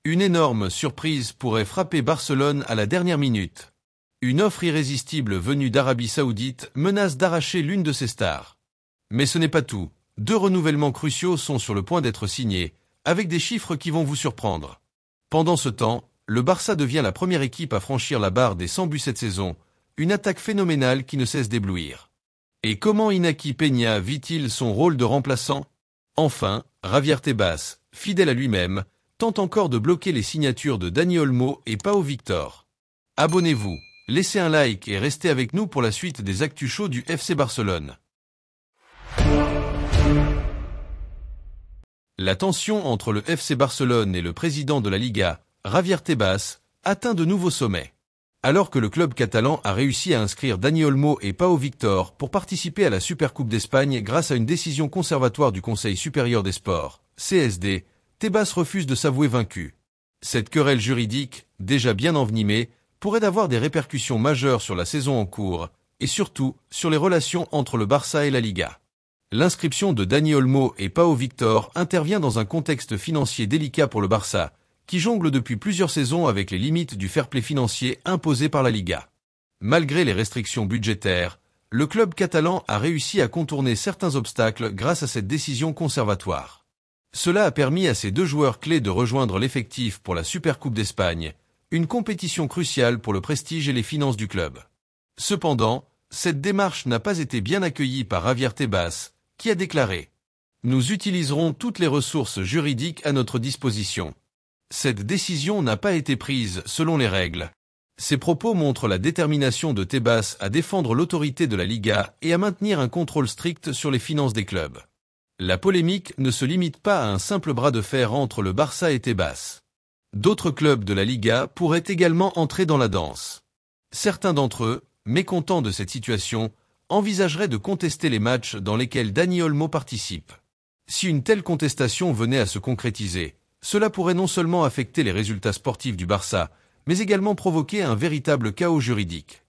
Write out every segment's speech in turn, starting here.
Une énorme surprise pourrait frapper Barcelone à la dernière minute. Une offre irrésistible venue d'Arabie Saoudite menace d'arracher l'une de ses stars. Mais ce n'est pas tout. 2 renouvellements cruciaux sont sur le point d'être signés, avec des chiffres qui vont vous surprendre. Pendant ce temps, le Barça devient la première équipe à franchir la barre des 100 buts cette saison, une attaque phénoménale qui ne cesse d'éblouir. Et comment Iñaki Peña vit-il son rôle de remplaçant? Enfin, Javier Tebas, fidèle à lui-même, tente encore de bloquer les signatures de Dani Olmo et Pau Victor. Abonnez-vous, laissez un like et restez avec nous pour la suite des actus chauds du FC Barcelone. La tension entre le FC Barcelone et le président de la Liga, Javier Tebas, atteint de nouveaux sommets. Alors que le club catalan a réussi à inscrire Dani Olmo et Pau Victor pour participer à la Supercoupe d'Espagne grâce à une décision conservatoire du Conseil supérieur des sports, CSD, Tebas refuse de s'avouer vaincu. Cette querelle juridique, déjà bien envenimée, pourrait avoir des répercussions majeures sur la saison en cours, et surtout sur les relations entre le Barça et la Liga. L'inscription de Dani Olmo et Pau Victor intervient dans un contexte financier délicat pour le Barça, qui jongle depuis plusieurs saisons avec les limites du fair-play financier imposées par la Liga. Malgré les restrictions budgétaires, le club catalan a réussi à contourner certains obstacles grâce à cette décision conservatoire. Cela a permis à ces 2 joueurs clés de rejoindre l'effectif pour la Supercoupe d'Espagne, une compétition cruciale pour le prestige et les finances du club. Cependant, cette démarche n'a pas été bien accueillie par Javier Tebas, qui a déclaré « Nous utiliserons toutes les ressources juridiques à notre disposition. Cette décision n'a pas été prise selon les règles. » Ces propos montrent la détermination de Tebas à défendre l'autorité de la Liga et à maintenir un contrôle strict sur les finances des clubs. La polémique ne se limite pas à un simple bras de fer entre le Barça et Tebas. D'autres clubs de la Liga pourraient également entrer dans la danse. Certains d'entre eux, mécontents de cette situation, envisageraient de contester les matchs dans lesquels Dani Olmo participe. Si une telle contestation venait à se concrétiser, cela pourrait non seulement affecter les résultats sportifs du Barça, mais également provoquer un véritable chaos juridique.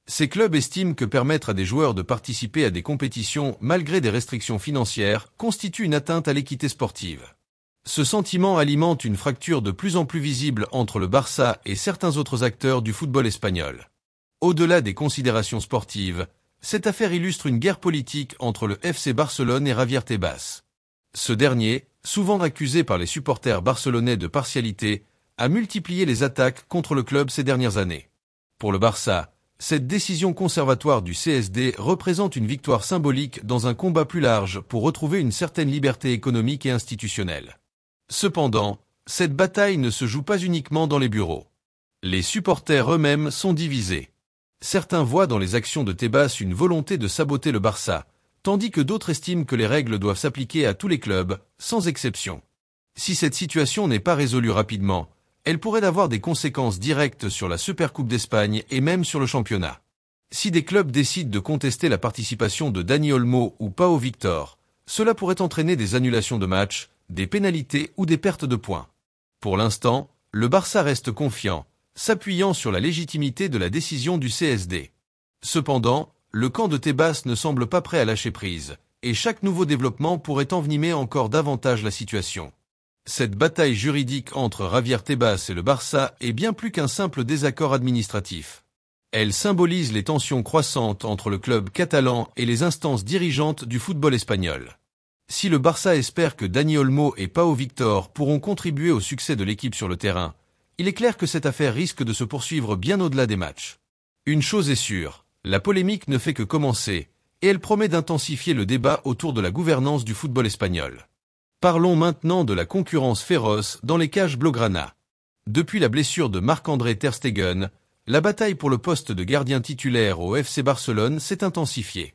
Ces clubs estiment que permettre à des joueurs de participer à des compétitions malgré des restrictions financières constitue une atteinte à l'équité sportive. Ce sentiment alimente une fracture de plus en plus visible entre le Barça et certains autres acteurs du football espagnol. Au-delà des considérations sportives, cette affaire illustre une guerre politique entre le FC Barcelone et Javier Tebas. Ce dernier, souvent accusé par les supporters barcelonais de partialité, a multiplié les attaques contre le club ces dernières années. Pour le Barça, cette décision conservatoire du CSD représente une victoire symbolique dans un combat plus large pour retrouver une certaine liberté économique et institutionnelle. Cependant, cette bataille ne se joue pas uniquement dans les bureaux. Les supporters eux-mêmes sont divisés. Certains voient dans les actions de Tebas une volonté de saboter le Barça, tandis que d'autres estiment que les règles doivent s'appliquer à tous les clubs, sans exception. Si cette situation n'est pas résolue rapidement, elle pourrait avoir des conséquences directes sur la Supercoupe d'Espagne et même sur le championnat. Si des clubs décident de contester la participation de Dani Olmo ou Pau Victor, cela pourrait entraîner des annulations de matchs, des pénalités ou des pertes de points. Pour l'instant, le Barça reste confiant, s'appuyant sur la légitimité de la décision du CSD. Cependant, le camp de Tebas ne semble pas prêt à lâcher prise, et chaque nouveau développement pourrait envenimer encore davantage la situation. Cette bataille juridique entre Javier Tebas et le Barça est bien plus qu'un simple désaccord administratif. Elle symbolise les tensions croissantes entre le club catalan et les instances dirigeantes du football espagnol. Si le Barça espère que Dani Olmo et Pau Victor pourront contribuer au succès de l'équipe sur le terrain, il est clair que cette affaire risque de se poursuivre bien au-delà des matchs. Une chose est sûre, la polémique ne fait que commencer, et elle promet d'intensifier le débat autour de la gouvernance du football espagnol. Parlons maintenant de la concurrence féroce dans les cages blaugrana. Depuis la blessure de Marc-André ter Stegen, la bataille pour le poste de gardien titulaire au FC Barcelone s'est intensifiée.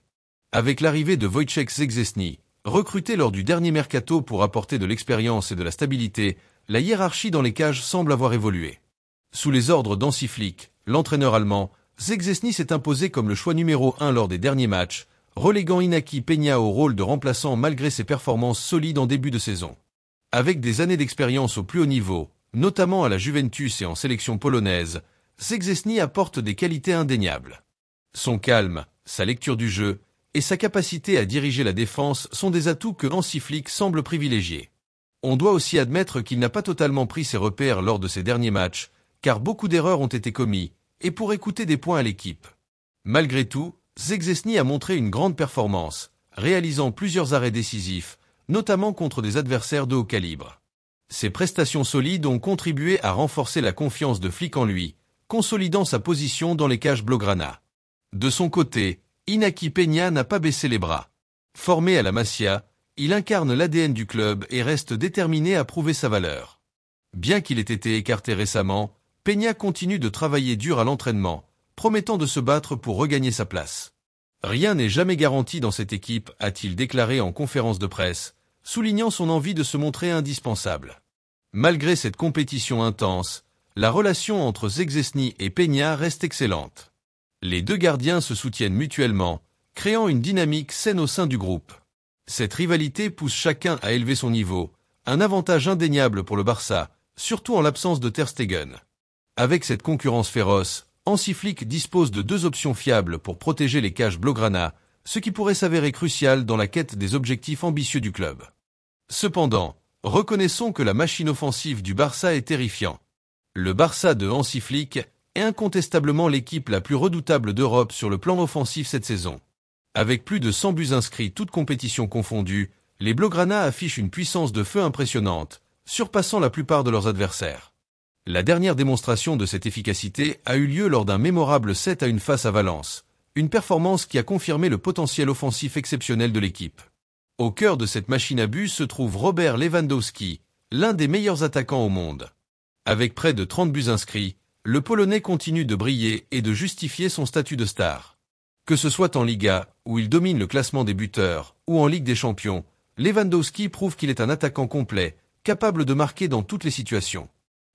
Avec l'arrivée de Wojciech Szczęsny, recruté lors du dernier mercato pour apporter de l'expérience et de la stabilité, la hiérarchie dans les cages semble avoir évolué. Sous les ordres d'Hansi Flick, l'entraîneur allemand, Szczęsny s'est imposé comme le choix numéro 1 lors des derniers matchs, reléguant Iñaki Peña au rôle de remplaçant malgré ses performances solides en début de saison. Avec des années d'expérience au plus haut niveau, notamment à la Juventus et en sélection polonaise, Szczęsny apporte des qualités indéniables. Son calme, sa lecture du jeu et sa capacité à diriger la défense sont des atouts que Hansi Flick semble privilégier. On doit aussi admettre qu'il n'a pas totalement pris ses repères lors de ses derniers matchs, car beaucoup d'erreurs ont été commises, et pourrait coûter des points à l'équipe. Malgré tout, Szczęsny a montré une grande performance, réalisant plusieurs arrêts décisifs, notamment contre des adversaires de haut calibre. Ses prestations solides ont contribué à renforcer la confiance de Flick en lui, consolidant sa position dans les cages blaugrana. De son côté, Iñaki Peña n'a pas baissé les bras. Formé à la Masia, il incarne l'ADN du club et reste déterminé à prouver sa valeur. Bien qu'il ait été écarté récemment, Peña continue de travailler dur à l'entraînement, promettant de se battre pour regagner sa place. Rien n'est jamais garanti dans cette équipe, a-t-il déclaré en conférence de presse, soulignant son envie de se montrer indispensable. Malgré cette compétition intense, la relation entre Szczęsny et Peña reste excellente. Les deux gardiens se soutiennent mutuellement, créant une dynamique saine au sein du groupe. Cette rivalité pousse chacun à élever son niveau, un avantage indéniable pour le Barça, surtout en l'absence de Ter Stegen. Avec cette concurrence féroce, Hansi Flick dispose de deux options fiables pour protéger les cages blaugrana, ce qui pourrait s'avérer crucial dans la quête des objectifs ambitieux du club. Cependant, reconnaissons que la machine offensive du Barça est terrifiante. Le Barça de Hansi Flick est incontestablement l'équipe la plus redoutable d'Europe sur le plan offensif cette saison. Avec plus de 100 buts inscrits toutes compétitions confondues, les blaugrana affichent une puissance de feu impressionnante, surpassant la plupart de leurs adversaires. La dernière démonstration de cette efficacité a eu lieu lors d'un mémorable 7-1 face à Valence, une performance qui a confirmé le potentiel offensif exceptionnel de l'équipe. Au cœur de cette machine à but se trouve Robert Lewandowski, l'un des meilleurs attaquants au monde. Avec près de 30 buts inscrits, le Polonais continue de briller et de justifier son statut de star. Que ce soit en Liga, où il domine le classement des buteurs, ou en Ligue des Champions, Lewandowski prouve qu'il est un attaquant complet, capable de marquer dans toutes les situations.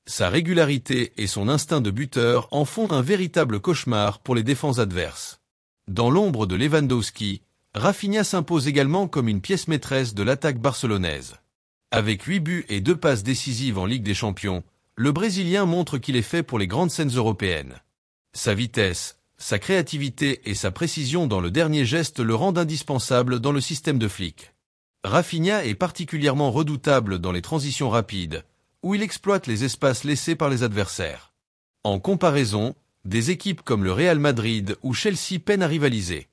Sa régularité et son instinct de buteur en font un véritable cauchemar pour les défenses adverses. Dans l'ombre de Lewandowski, Rafinha s'impose également comme une pièce maîtresse de l'attaque barcelonaise. Avec 8 buts et 2 passes décisives en Ligue des Champions, le Brésilien montre qu'il est fait pour les grandes scènes européennes. Sa vitesse, sa créativité et sa précision dans le dernier geste le rendent indispensable dans le système de Flick. Rafinha est particulièrement redoutable dans les transitions rapides, où il exploite les espaces laissés par les adversaires. En comparaison, des équipes comme le Real Madrid ou Chelsea peinent à rivaliser.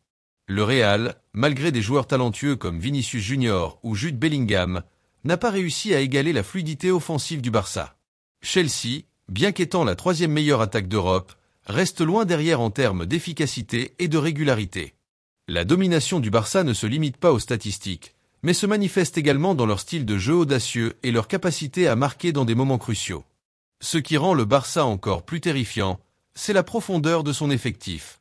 Le Real, malgré des joueurs talentueux comme Vinicius Junior ou Jude Bellingham, n'a pas réussi à égaler la fluidité offensive du Barça. Chelsea, bien qu'étant la 3e meilleure attaque d'Europe, reste loin derrière en termes d'efficacité et de régularité. La domination du Barça ne se limite pas aux statistiques, mais se manifeste également dans leur style de jeu audacieux et leur capacité à marquer dans des moments cruciaux. Ce qui rend le Barça encore plus terrifiant, c'est la profondeur de son effectif.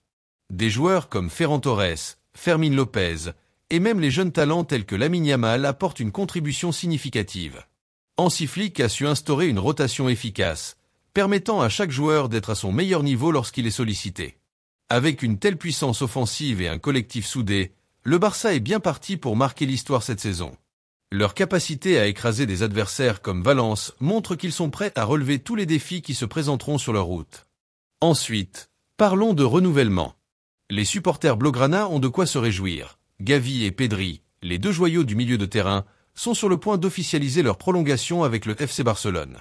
Des joueurs comme Ferran Torres, Fermín López, et même les jeunes talents tels que Lamine Yamal apportent une contribution significative. Hansi Flick a su instaurer une rotation efficace, permettant à chaque joueur d'être à son meilleur niveau lorsqu'il est sollicité. Avec une telle puissance offensive et un collectif soudé, le Barça est bien parti pour marquer l'histoire cette saison. Leur capacité à écraser des adversaires comme Valence montre qu'ils sont prêts à relever tous les défis qui se présenteront sur leur route. Ensuite, parlons de renouvellement. Les supporters blaugrana ont de quoi se réjouir. Gavi et Pedri, les deux joyaux du milieu de terrain, sont sur le point d'officialiser leur prolongation avec le FC Barcelone.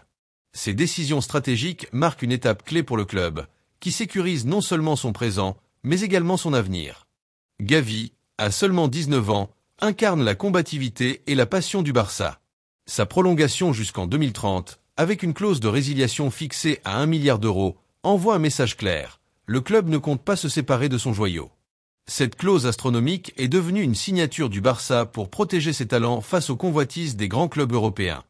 Ces décisions stratégiques marquent une étape clé pour le club, qui sécurise non seulement son présent, mais également son avenir. Gavi, à seulement 19 ans, incarne la combativité et la passion du Barça. Sa prolongation jusqu'en 2030, avec une clause de résiliation fixée à 1 milliard d'euros, envoie un message clair. Le club ne compte pas se séparer de son joyau. Cette clause astronomique est devenue une signature du Barça pour protéger ses talents face aux convoitises des grands clubs européens.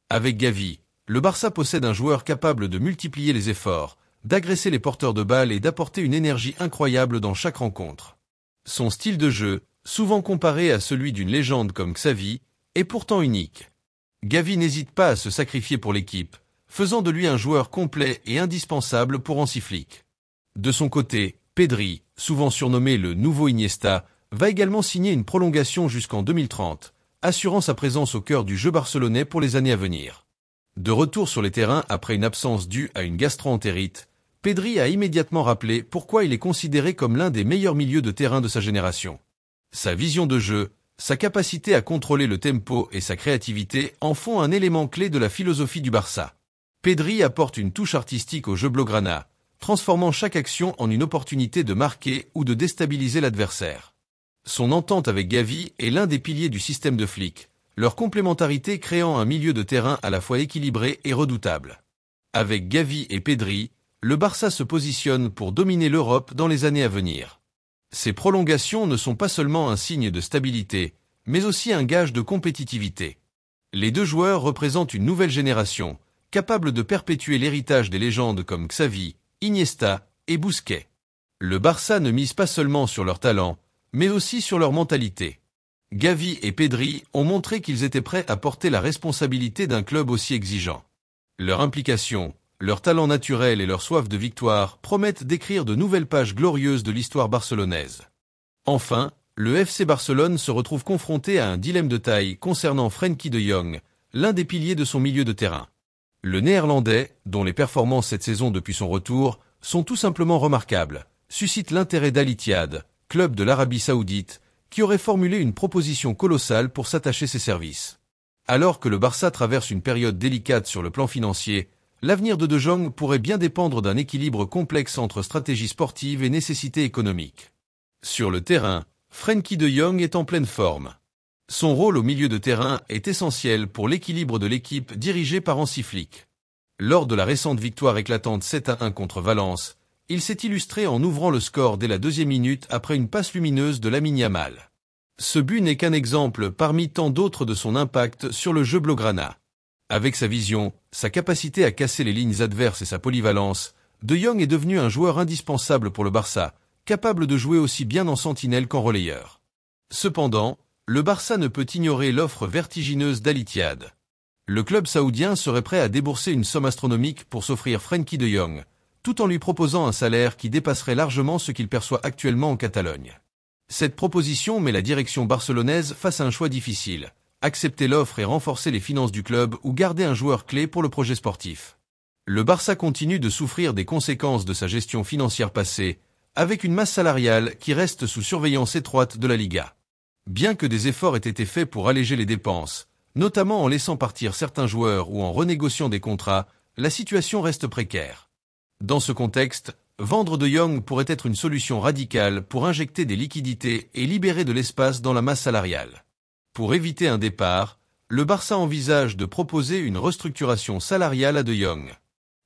Avec Gavi, le Barça possède un joueur capable de multiplier les efforts, d'agresser les porteurs de balles et d'apporter une énergie incroyable dans chaque rencontre. Son style de jeu, souvent comparé à celui d'une légende comme Xavi, est pourtant unique. Gavi n'hésite pas à se sacrifier pour l'équipe, faisant de lui un joueur complet et indispensable pour Hansi Flick. De son côté, Pedri, souvent surnommé le nouveau Iniesta, va également signer une prolongation jusqu'en 2030, assurant sa présence au cœur du jeu barcelonais pour les années à venir. De retour sur les terrains après une absence due à une gastro-entérite, Pedri a immédiatement rappelé pourquoi il est considéré comme l'un des meilleurs milieux de terrain de sa génération. Sa vision de jeu, Sa capacité à contrôler le tempo et sa créativité en font un élément clé de la philosophie du Barça. Pedri apporte une touche artistique au jeu blaugrana, transformant chaque action en une opportunité de marquer ou de déstabiliser l'adversaire. Son entente avec Gavi est l'un des piliers du système de Flick, leur complémentarité créant un milieu de terrain à la fois équilibré et redoutable. Avec Gavi et Pedri, le Barça se positionne pour dominer l'Europe dans les années à venir. Ces prolongations ne sont pas seulement un signe de stabilité, mais aussi un gage de compétitivité. Les deux joueurs représentent une nouvelle génération, capable de perpétuer l'héritage des légendes comme Xavi, Iniesta et Busquets. Le Barça ne mise pas seulement sur leur talent, mais aussi sur leur mentalité. Gavi et Pedri ont montré qu'ils étaient prêts à porter la responsabilité d'un club aussi exigeant. Leur implication, leur talent naturel et leur soif de victoire promettent d'écrire de nouvelles pages glorieuses de l'histoire barcelonaise. Enfin, le FC Barcelone se retrouve confronté à un dilemme de taille concernant Frenkie de Jong, l'un des piliers de son milieu de terrain. Le Néerlandais, dont les performances cette saison depuis son retour sont tout simplement remarquables, suscite l'intérêt d'Al Ittihad, club de l'Arabie Saoudite, qui aurait formulé une proposition colossale pour s'attacher ses services. Alors que le Barça traverse une période délicate sur le plan financier, l'avenir de Jong pourrait bien dépendre d'un équilibre complexe entre stratégie sportive et nécessité économique. Sur le terrain, Frenkie de Jong est en pleine forme. Son rôle au milieu de terrain est essentiel pour l'équilibre de l'équipe dirigée par Hansi Flick. Lors de la récente victoire éclatante 7-1 contre Valence, il s'est illustré en ouvrant le score dès la 2e minute après une passe lumineuse de Lamine Yamal. Ce but n'est qu'un exemple parmi tant d'autres de son impact sur le jeu blaugrana. Avec sa vision, sa capacité à casser les lignes adverses et sa polyvalence, De Jong est devenu un joueur indispensable pour le Barça, capable de jouer aussi bien en sentinelle qu'en relayeur. Cependant, le Barça ne peut ignorer l'offre vertigineuse d'Al Ittihad. Le club saoudien serait prêt à débourser une somme astronomique pour s'offrir Frenkie de Jong, tout en lui proposant un salaire qui dépasserait largement ce qu'il perçoit actuellement en Catalogne. Cette proposition met la direction barcelonaise face à un choix difficile. Accepter l'offre et renforcer les finances du club ou garder un joueur clé pour le projet sportif. Le Barça continue de souffrir des conséquences de sa gestion financière passée, avec une masse salariale qui reste sous surveillance étroite de la Liga. Bien que des efforts aient été faits pour alléger les dépenses, notamment en laissant partir certains joueurs ou en renégociant des contrats, la situation reste précaire. Dans ce contexte, vendre De Jong pourrait être une solution radicale pour injecter des liquidités et libérer de l'espace dans la masse salariale. Pour éviter un départ, le Barça envisage de proposer une restructuration salariale à De Jong.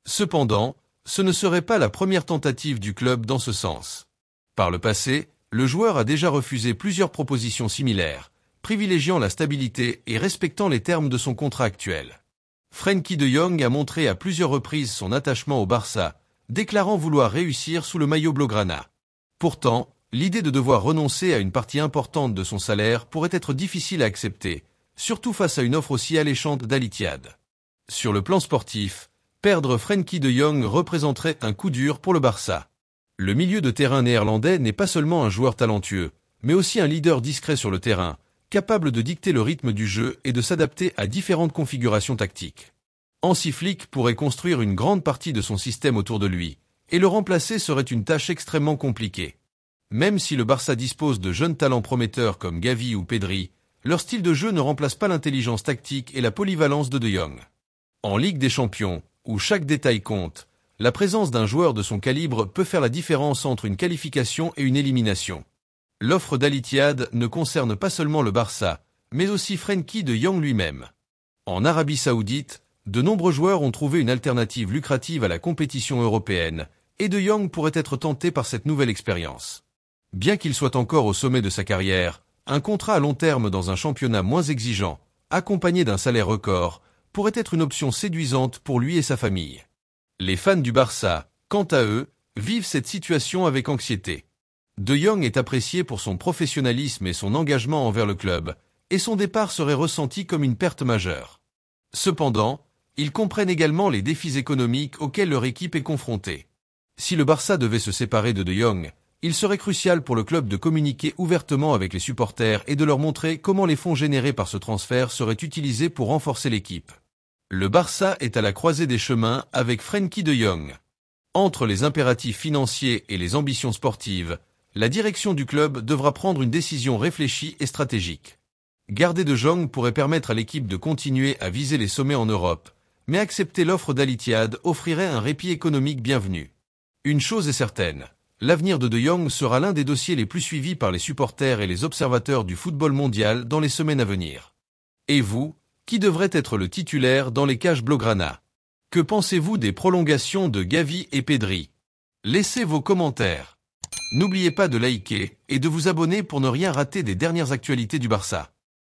Cependant, ce ne serait pas la première tentative du club dans ce sens. Par le passé, le joueur a déjà refusé plusieurs propositions similaires, privilégiant la stabilité et respectant les termes de son contrat actuel. Frenkie de Jong a montré à plusieurs reprises son attachement au Barça, déclarant vouloir réussir sous le maillot blaugrana. Pourtant, l'idée de devoir renoncer à une partie importante de son salaire pourrait être difficile à accepter, surtout face à une offre aussi alléchante d'Al Ittihad. Sur le plan sportif, perdre Frenkie de Jong représenterait un coup dur pour le Barça. Le milieu de terrain néerlandais n'est pas seulement un joueur talentueux, mais aussi un leader discret sur le terrain, capable de dicter le rythme du jeu et de s'adapter à différentes configurations tactiques. Hansi Flick pourrait construire une grande partie de son système autour de lui, et le remplacer serait une tâche extrêmement compliquée. Même si le Barça dispose de jeunes talents prometteurs comme Gavi ou Pedri, leur style de jeu ne remplace pas l'intelligence tactique et la polyvalence de Jong. En Ligue des Champions, où chaque détail compte, la présence d'un joueur de son calibre peut faire la différence entre une qualification et une élimination. L'offre d'Al Ittihad ne concerne pas seulement le Barça, mais aussi Frenkie de Jong lui-même. En Arabie Saoudite, de nombreux joueurs ont trouvé une alternative lucrative à la compétition européenne, et De Jong pourrait être tenté par cette nouvelle expérience. Bien qu'il soit encore au sommet de sa carrière, un contrat à long terme dans un championnat moins exigeant, accompagné d'un salaire record, pourrait être une option séduisante pour lui et sa famille. Les fans du Barça, quant à eux, vivent cette situation avec anxiété. De Jong est apprécié pour son professionnalisme et son engagement envers le club, et son départ serait ressenti comme une perte majeure. Cependant, ils comprennent également les défis économiques auxquels leur équipe est confrontée. Si le Barça devait se séparer de Jong, il serait crucial pour le club de communiquer ouvertement avec les supporters et de leur montrer comment les fonds générés par ce transfert seraient utilisés pour renforcer l'équipe. Le Barça est à la croisée des chemins avec Frenkie de Jong. Entre les impératifs financiers et les ambitions sportives, la direction du club devra prendre une décision réfléchie et stratégique. Garder De Jong pourrait permettre à l'équipe de continuer à viser les sommets en Europe, mais accepter l'offre d'Al Ittihad offrirait un répit économique bienvenu. Une chose est certaine, l'avenir de Jong sera l'un des dossiers les plus suivis par les supporters et les observateurs du football mondial dans les semaines à venir. Et vous, qui devrait être le titulaire dans les cages blaugrana? Que pensez-vous des prolongations de Gavi et Pedri? Laissez vos commentaires. N'oubliez pas de liker et de vous abonner pour ne rien rater des dernières actualités du Barça.